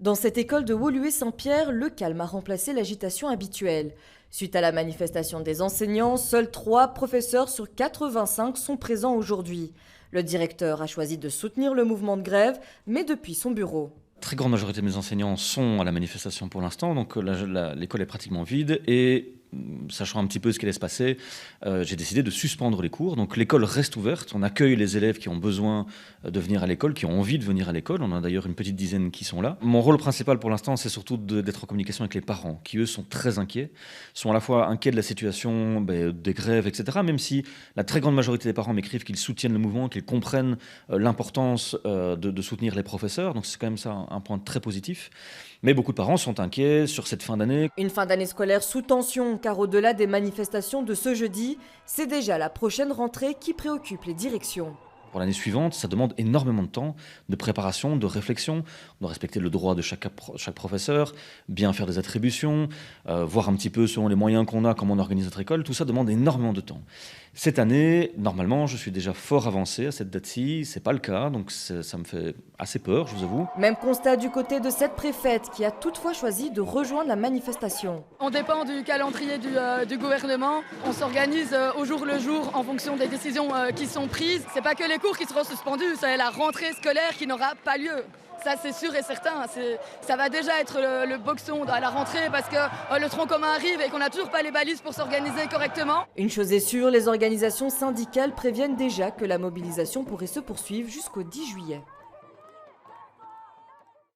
Dans cette école de Woluwe-Saint-Pierre, le calme a remplacé l'agitation habituelle. Suite à la manifestation des enseignants, seuls 3 professeurs sur 85 sont présents aujourd'hui. Le directeur a choisi de soutenir le mouvement de grève, mais depuis son bureau. La très grande majorité de mes enseignants sont à la manifestation pour l'instant, donc l'école est pratiquement vide et sachant un petit peu ce qui allait se passer, j'ai décidé de suspendre les cours. Donc l'école reste ouverte, on accueille les élèves qui ont besoin de venir à l'école, qui ont envie de venir à l'école. On a d'ailleurs une petite dizaine qui sont là. Mon rôle principal pour l'instant, c'est surtout d'être en communication avec les parents, qui eux sont très inquiets, sont à la fois inquiets de la situation, des grèves, etc. Même si la très grande majorité des parents m'écrivent qu'ils soutiennent le mouvement, qu'ils comprennent l'importance de soutenir les professeurs. Donc c'est quand même ça un point très positif. Mais beaucoup de parents sont inquiets sur cette fin d'année. Une fin d'année scolaire sous tension, car au-delà des manifestations de ce jeudi, c'est déjà la prochaine rentrée qui préoccupe les directions. Pour l'année suivante, ça demande énormément de temps, de préparation, de réflexion. On doit respecter le droit de chaque professeur, bien faire des attributions, voir un petit peu selon les moyens qu'on a, comment on organise notre école. Tout ça demande énormément de temps. Cette année, normalement, je suis déjà fort avancé à cette date-ci. C'est pas le cas, donc ça me fait assez peur, je vous avoue. Même constat du côté de cette préfète qui a toutefois choisi de rejoindre la manifestation. On dépend du calendrier du gouvernement. On s'organise au jour le jour en fonction des décisions qui sont prises. C'est pas que les cours qui seront suspendus, c'est la rentrée scolaire qui n'aura pas lieu. Ça, c'est sûr et certain. Ça va déjà être le boxon à la rentrée parce que le tronc commun arrive et qu'on n'a toujours pas les balises pour s'organiser correctement. Une chose est sûre, les organisations syndicales préviennent déjà que la mobilisation pourrait se poursuivre jusqu'au 10 juillet.